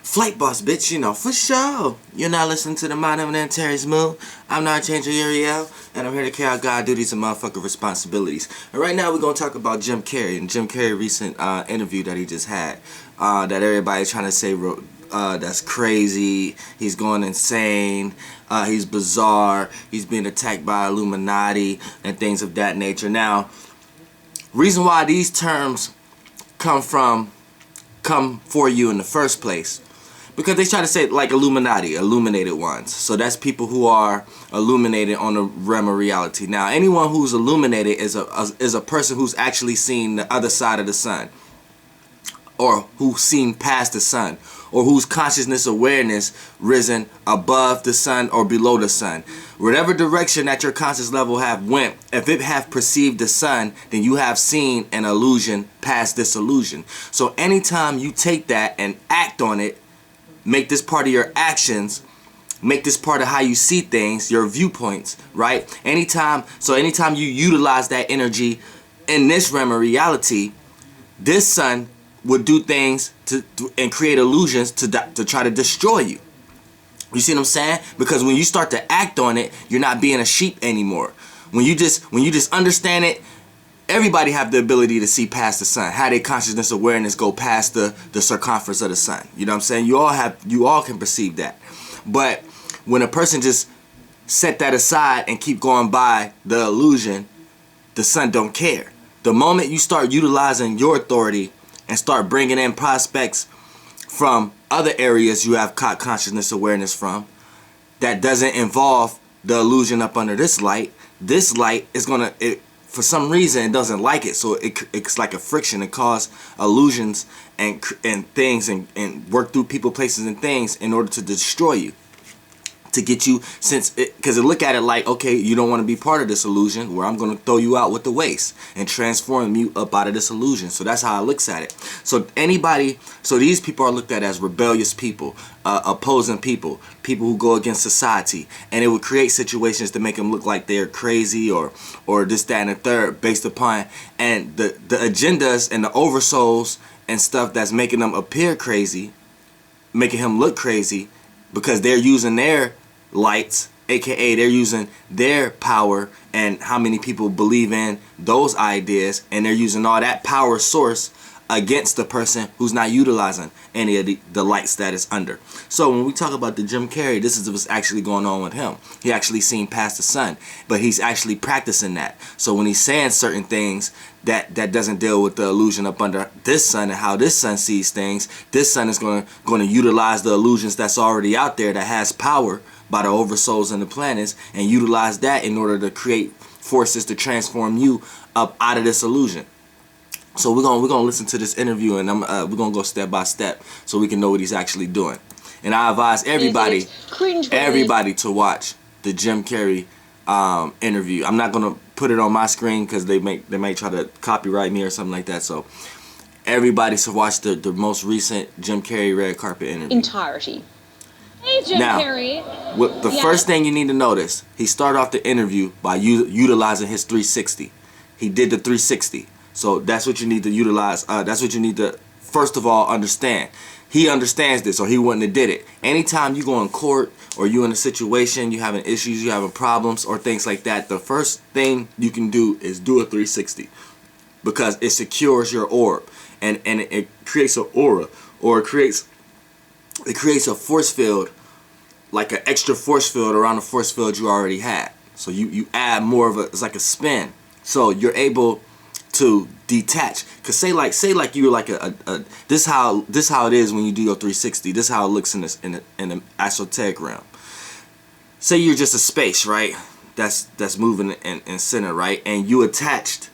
Flight boss, bitch, you know, for sure. You're not listening to the Mind of an Terry's Moon. I'm not Archangel Uriel, and I'm here to carry out God duties and motherfucking responsibilities. And right now we're going to talk about Jim Carey, and Jim Carey recent interview that he just had, that everybody's trying to say that's crazy, he's going insane, he's bizarre, he's being attacked by Illuminati, and things of that nature. Now, reason why these terms come for you in the first place, because they try to say like Illuminati, illuminated ones. So that's people who are illuminated on the realm of reality. Now, anyone who's illuminated is a person who's actually seen the other side of the sun, or who's seen past the sun, or whose consciousness awareness risen above the sun or below the sun. Whatever direction that your conscious level have went, if it have perceived the sun, then you have seen an illusion past this illusion. So anytime you take that and act on it, make this part of your actions, make this part of how you see things, your viewpoints, right? Anytime you utilize that energy in this realm of reality, this sun would do things and create illusions to try to destroy you. You see what I'm saying? Because when you start to act on it, you're not being a sheep anymore. When you just understand it, everybody have the ability to see past the sun. How their consciousness awareness go past the circumference of the sun. You know what I'm saying? You all can perceive that. But when a person just set that aside and keep going by the illusion, the sun don't care. The moment you start utilizing your authority and start bringing in prospects from other areas you have caught consciousness awareness from, that doesn't involve the illusion up under this light is gonna, for some reason it doesn't like it, so it's like a friction. It causes illusions and things and work through people, places, and things in order to destroy you, to get you, because it look at it like, okay, you don't want to be part of this illusion, where I'm going to throw you out with the waste and transform you up out of this illusion. So that's how it looks at it. So these people are looked at as rebellious people, opposing people who go against society, and it would create situations to make them look like they're crazy or this, that, and the third, based upon and the agendas and the oversouls and stuff that's making them appear crazy, making him look crazy, because they're using their lights, aka they're using their power and how many people believe in those ideas, and they're using all that power source against the person who's not utilizing any of the lights that is under. So when we talk about the Jim Carey, this is what's actually going on with him. He actually seen past the sun, but he's actually practicing that. So when he's saying certain things that doesn't deal with the illusion up under this sun and how this sun sees things, this sun is going to utilize the illusions that's already out there that has power by the oversouls and the planets, and utilize that in order to create forces to transform you up out of this illusion. So we're gonna listen to this interview, and we're gonna go step by step so we can know what he's actually doing. And I advise everybody to watch the Jim Carey interview. I'm not gonna put it on my screen because they might try to copyright me or something like that. So everybody should watch the most recent Jim Carey red carpet interview. Entirety. Hey, Jim Carey. The first thing you need to notice, he started off the interview by utilizing his 360. He did the 360. So that's what you need to utilize. That's what you need to, first of all, understand. He understands this, or he wouldn't have did it. Anytime you go in court, or you in a situation, you having issues, you having problems, or things like that, the first thing you can do is do a 360, because it secures your orb, and it creates an aura, or it creates a force field, like an extra force field around the force field you already had. So you add more of it's like a spin. So you're able to detach. Cause say like you're like this how it is when you do your 360. This is how it looks in the esoteric realm. Say you're just a space, right? That's moving in center, right? And you attached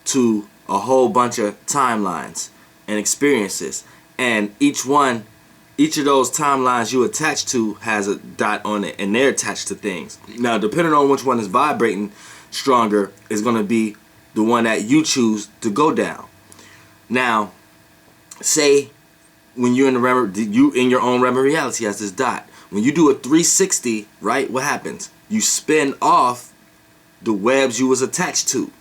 to a whole bunch of timelines and experiences, and each of those timelines you attach to has a dot on it, and they're attached to things. Now, depending on which one is vibrating stronger is going to be the one that you choose to go down. Now, say when you're in your own realm of reality has this dot. When you do a 360, right, what happens? You spin off the webs you was attached to.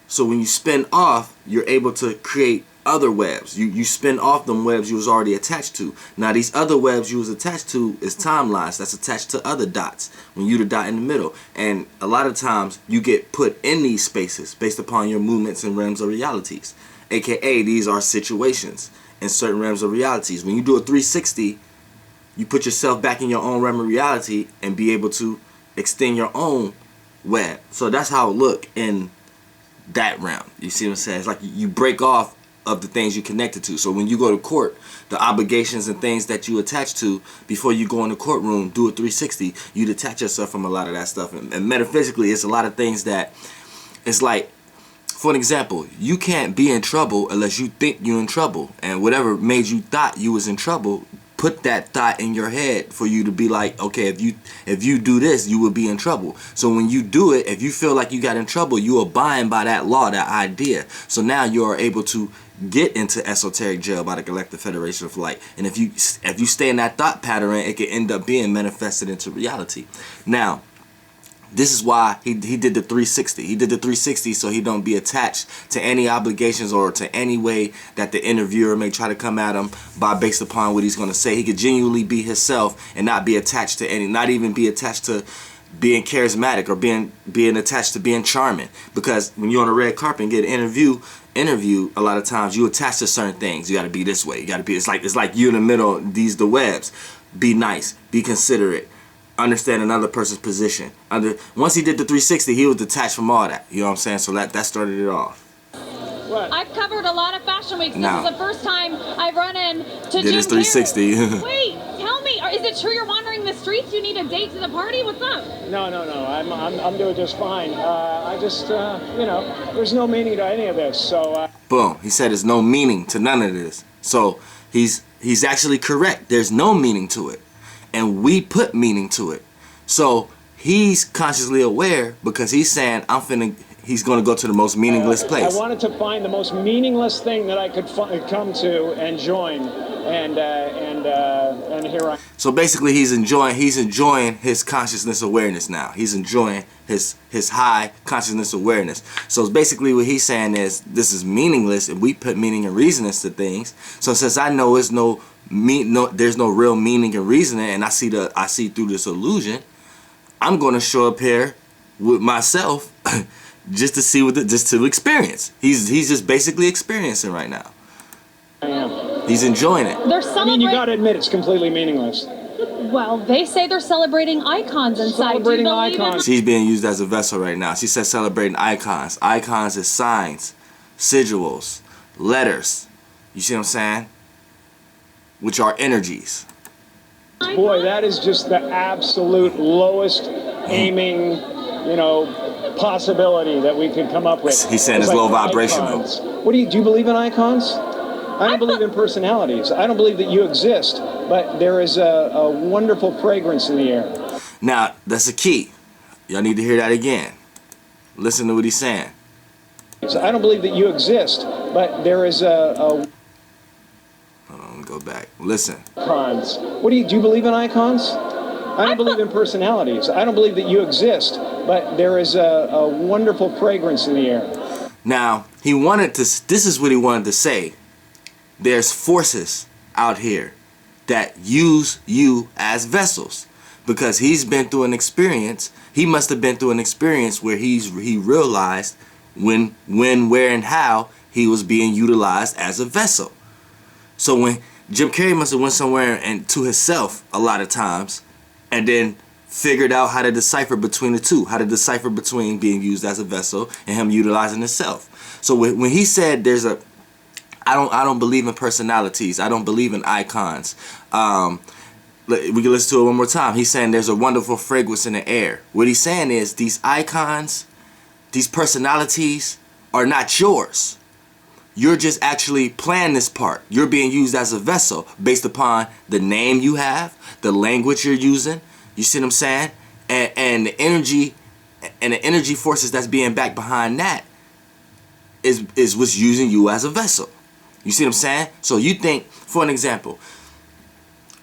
So when you spin off, you're able to create other webs. You spin off them webs you was already attached to. Now these other webs you was attached to is timelines that's attached to other dots when you the dot in the middle. And a lot of times you get put in these spaces based upon your movements and realms of realities. AKA these are situations in certain realms of realities. When you do a 360, you put yourself back in your own realm of reality and be able to extend your own web. So that's how it look in that realm. You see what I'm saying? It's like you break off of the things you connected to. So when you go to court, the obligations and things that you attach to before you go in the courtroom, do a 360, you detach yourself from a lot of that stuff. And metaphysically, it's a lot of things that it's like, for an example, you can't be in trouble unless you think you're in trouble. And whatever made you thought you was in trouble, put that thought in your head for you to be like, okay, if you do this, you will be in trouble. So when you do it, if you feel like you got in trouble, you abide by that law, that idea. So now you are able to get into esoteric jail by the Galactic Federation of Light. And if you stay in that thought pattern, it can end up being manifested into reality. Now, this is why he did the 360. He did the 360 so he don't be attached to any obligations or to any way that the interviewer may try to come at him based upon what he's going to say. He could genuinely be himself and not be attached to any, not even be attached to being charismatic or being attached to being charming. Because when you're on a red carpet and get an interview, a lot of times you attach to certain things. You got to be this way. You got to be. It's like you in the middle. The webs. Be nice. Be considerate. Understand another person's position. Once he did the 360, he was detached from all that. You know what I'm saying? So that started it off. What? I've covered a lot of fashion weeks. This is the first time I've run into Jim Did his 360. Wait, tell me, is it true you're wandering the streets? You need a date to the party? What's up? No. I'm doing just fine. I just, there's no meaning to any of this. So. Boom. He said there's no meaning to none of this. So he's actually correct. There's no meaning to it. And we put meaning to it. So he's consciously aware because he's saying he's going to go to the most meaningless place. I wanted to find the most meaningless thing that I could come to and join, and here I am. So basically, he's enjoying his consciousness awareness now. He's enjoying his high consciousness awareness. So basically, what he's saying is this is meaningless, and we put meaning and reasonings to things. So since I know there's no real meaning and reasoning, and I see through this illusion, I'm going to show up here with myself. Just to see just to experience. He's just basically experiencing right now. I am. He's enjoying it. They're celebrating. You got to admit it's completely meaningless. Well, they say they're celebrating icons inside. Celebrating icons. She's being used as a vessel right now. She says celebrating icons. Icons is signs, sigils, letters. You see what I'm saying? Which are energies. Boy, that is just the absolute lowest aiming, possibility that we could come up with. He's saying it's low vibrational. Do you believe in icons? I don't believe in personalities. I don't believe that you exist, but there is a wonderful fragrance in the air. Now, that's a key. Y'all need to hear that again. Listen to what he's saying. I don't believe that you exist, but there is Hold on, let me go back. Listen. Icons. Do you believe in icons? I don't believe in personalities. I don't believe that you exist, but there is a wonderful fragrance in the air. Now, this is what he wanted to say. There's forces out here that use you as vessels. Because he's been through an experience. He must have been through an experience where he realized when, where, and how he was being utilized as a vessel. So when Jim Carey must have went somewhere and to himself a lot of times, and then figured out how to decipher between the two, how to decipher between being used as a vessel and him utilizing himself. So when he said I don't believe in personalities, I don't believe in icons. We can listen to it one more time. He's saying there's a wonderful fragrance in the air. What he's saying is these icons, these personalities are not yours. You're just actually playing this part. You're being used as a vessel based upon the name you have, the language you're using. You see what I'm saying? And the energy forces that's being back behind that is what's using you as a vessel. You see what I'm saying? So you think, for an example,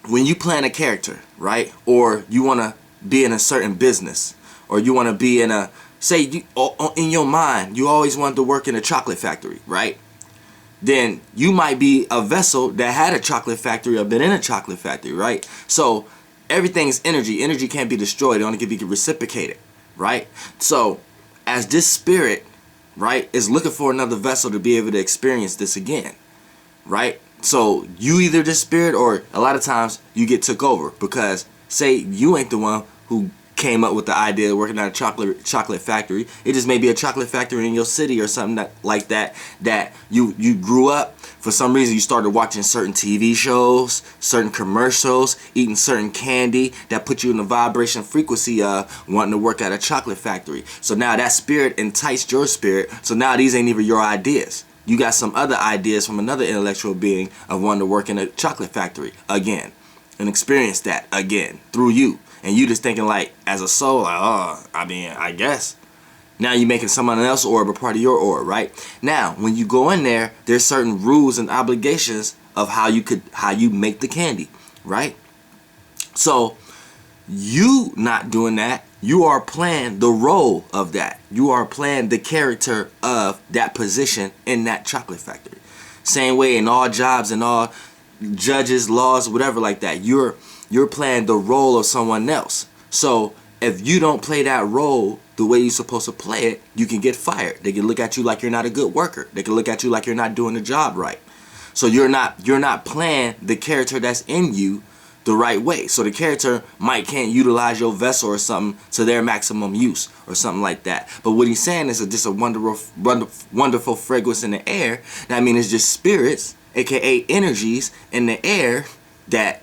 when you plan a character, right? Or you want to be in a certain business, or you want to be in in your mind, you always wanted to work in a chocolate factory, right? then you might be a vessel that had a chocolate factory or been in a chocolate factory, right? So everything's energy. Energy can't be destroyed. It only can be reciprocated, right? So as this spirit, right, is looking for another vessel to be able to experience this again, right? So you either this spirit, or a lot of times you get took over, because say you ain't the one who came up with the idea of working at a chocolate factory. It just may be a chocolate factory in your city or something like that you grew up. For some reason you started watching certain TV shows, certain commercials, eating certain candy that put you in the vibration frequency of wanting to work at a chocolate factory. So now that spirit enticed your spirit. So now these ain't even your ideas. You got some other ideas from another intellectual being of wanting to work in a chocolate factory again and experience that again through you. And you just thinking like, as a soul, like, oh, I mean, I guess. Now you're making someone else's orb a part of your orb, right? Now, when you go in there, there's certain rules and obligations of how you make the candy, right? So you not doing that, you are playing the role of that. You are playing the character of that position in that chocolate factory. Same way in all jobs and all judges, laws, whatever like that. You're playing the role of someone else. So if you don't play that role the way you're supposed to play it, you can get fired. They can look at you like you're not a good worker. They can look at you like you're not doing the job right. So you're not playing the character that's in you the right way. So the character can't utilize your vessel or something to their maximum use or something like that. But what he's saying is just a wonderful fragrance in the air. That means it's just spirits, aka energies in the air that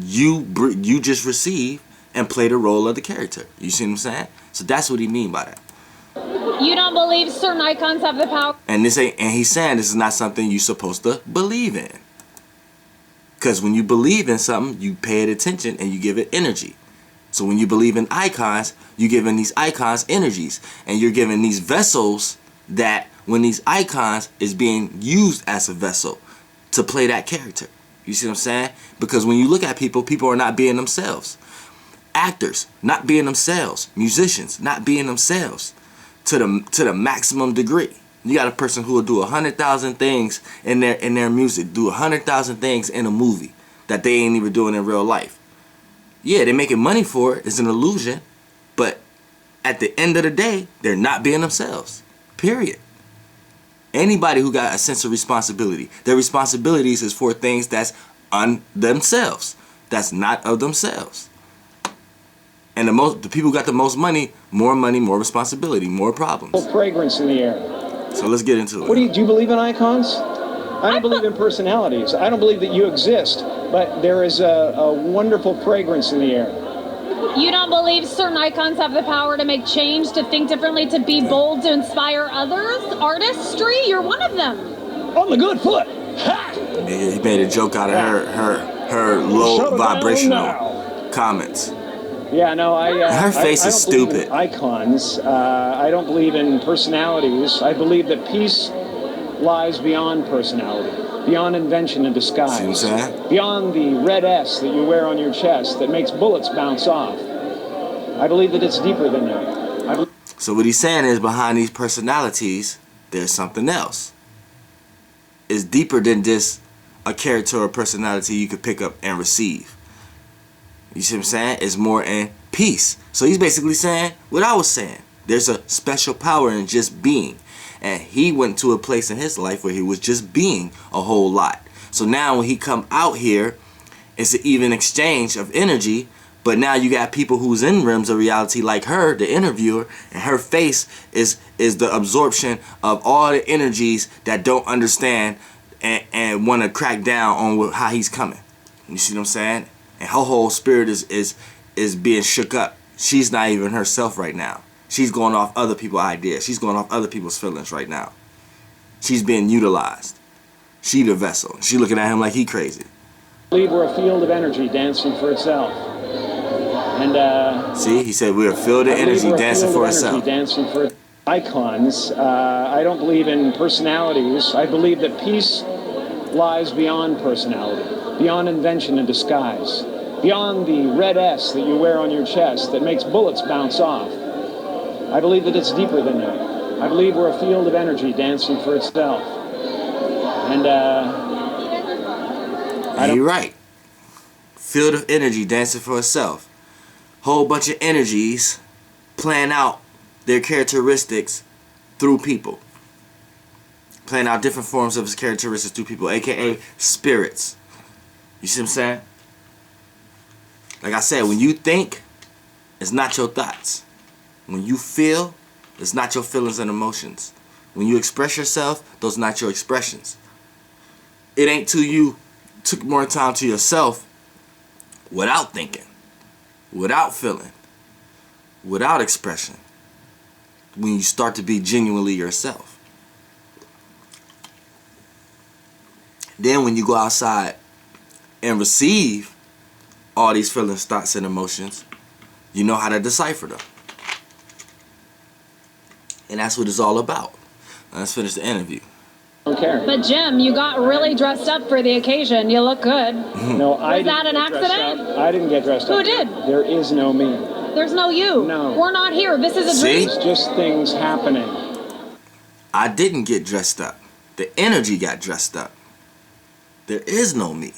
you just receive and play the role of the character. You see what I'm saying? So that's what he mean by that. You don't believe certain icons have the power. And he's saying this is not something you're supposed to believe in. Because when you believe in something, you pay it attention and you give it energy. So when you believe in icons, you're giving these icons energies. And you're giving these vessels that when these icons is being used as a vessel to play that character. You see what I'm saying? Because when you look at people, people are not being themselves. Actors not being themselves. Musicians not being themselves to the maximum degree. You got a person who will do 100,000 things in their music, do 100,000 things in a movie that they ain't even doing in real life. Yeah, they're making money for it. It's an illusion. But at the end of the day, they're not being themselves. Period. Anybody who got a sense of responsibility, their responsibilities is for things that's on themselves, that's not of themselves. And the people who got the most money, more responsibility, more problems. Fragrance in the air. So let's get into it. Do you believe in icons? I don't believe in personalities. I don't believe that you exist, but there is a wonderful fragrance in the air. You don't believe certain icons have the power to make change, to think differently, to be bold, to inspire others? Artistry? You're one of them. On the good foot. Ha! He made a joke out of her low vibrational comments. Yeah, no, her face is stupid. Icons. I don't believe in personalities. I believe that peace lies beyond personality, beyond invention and disguise, see what I'm saying? Beyond the red S that you wear on your chest that makes bullets bounce off. I believe that it's deeper than that. So what he's saying is behind these personalities, there's something else. It's deeper than just a character or personality you could pick up and receive. You see what I'm saying? It's more in peace. So he's basically saying what I was saying. There's a special power in just being. And he went to a place in his life where he was just being a whole lot. So now when he come out here, it's an even exchange of energy. But now you got people who's in realms of reality like her, the interviewer, and her face is the absorption of all the energies that don't understand and want to crack down on how he's coming. You see what I'm saying? And her whole spirit is being shook up. She's not even herself right now. She's going off other people's ideas. She's going off other people's feelings right now. She's being utilized. She the vessel. She looking at him like he crazy. I believe we're a field of energy dancing for itself. And see, he said we're a field of energy dancing for itself. Dancing for icons. I don't believe in personalities. I believe that peace lies beyond personality, beyond invention and disguise, beyond the red S that you wear on your chest that makes bullets bounce off. I believe that it's deeper than that. I believe we're a field of energy dancing for itself. And You're right. Field of energy dancing for itself. Whole bunch of energies playing out their characteristics through people. Playing out different forms of his characteristics through people, aka spirits. You see what I'm saying? Like I said, when you think, it's not your thoughts. When you feel, it's not your feelings and emotions. When you express yourself, those are not your expressions. It ain't till you took more time to yourself without thinking, without feeling, without expression, when you start to be genuinely yourself. Then when you go outside and receive all these feelings, thoughts, and emotions, you know how to decipher them. And that's what it's all about. Now let's finish the interview. don't care. But Jim, you got really dressed up for the occasion. You look good. No, I Was that didn't an get dressed accident? up. I didn't get dressed Who up. did? There is no me. There's no you. No. We're not here. This is a See? dream. It's just things happening. I didn't get dressed up. The energy got dressed up. There is no me.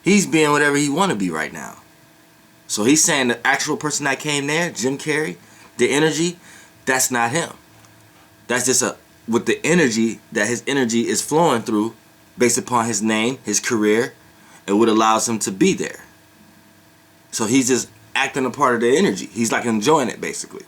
He's being whatever he want to be right now. So he's saying the actual person that came there, Jim Carey, the energy, that's not him. That's just with the energy that his energy is flowing through based upon his name, his career, and what allows him to be there. So he's just acting a part of the energy. He's like enjoying it basically.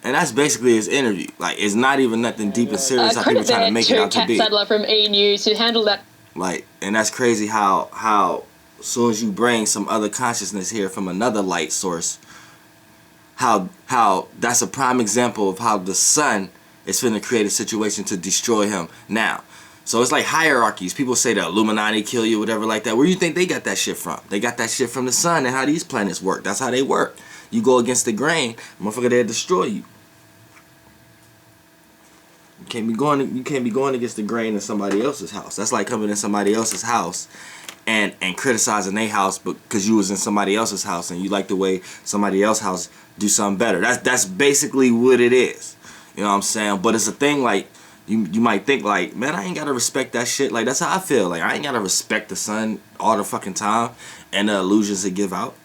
And that's basically his interview. Like, it's not even nothing deep and serious how people trying to make it out to be. Kat Sadler from E! News to handle that. Like, and that's crazy how as soon as you bring some other consciousness here from another light source, how that's a prime example of how the sun is finna create a situation to destroy him now. So it's like hierarchies. People say the Illuminati kill you, whatever like that. Where do you think they got that shit from? They got that shit from the sun and how these planets work. That's how they work. You go against the grain, motherfucker, they'll destroy you. You can't be going against the grain in somebody else's house. That's like coming in somebody else's house and criticizing their house because you was in somebody else's house and you like the way somebody else's house do something better. That's basically what it is. You know what I'm saying? But it's a thing like you might think like, man, I ain't gotta respect that shit. Like, that's how I feel. Like, I ain't gotta respect the sun all the fucking time and the illusions it give out.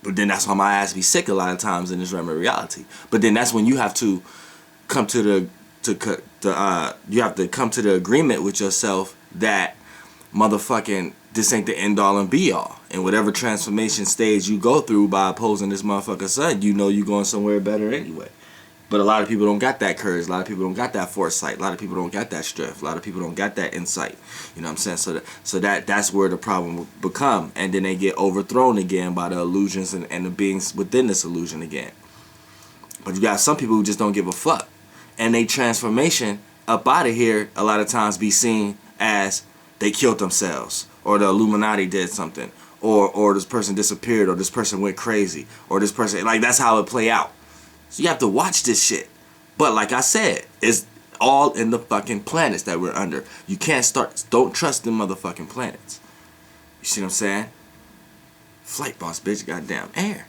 But then that's why my ass be sick a lot of times in this realm of reality. But then that's when you have to come to you have to come to the agreement with yourself that motherfucking this ain't the end all and be all. And whatever transformation stage you go through by opposing this motherfucker sun, you know you going somewhere better anyway. But a lot of people don't got that courage. A lot of people don't got that foresight. A lot of people don't got that strength. A lot of people don't got that insight. You know what I'm saying? So that's where the problem will become. And then they get overthrown again by the illusions and the beings within this illusion again. But you got some people who just don't give a fuck. And they transformation up out of here a lot of times be seen as they killed themselves, or the Illuminati did something, or this person disappeared, or this person went crazy, or this person, like, that's how it play out. So you have to watch this shit. But like I said, it's all in the fucking planets that we're under. You can't don't trust them motherfucking planets. You see what I'm saying? Flight boss, bitch, goddamn air.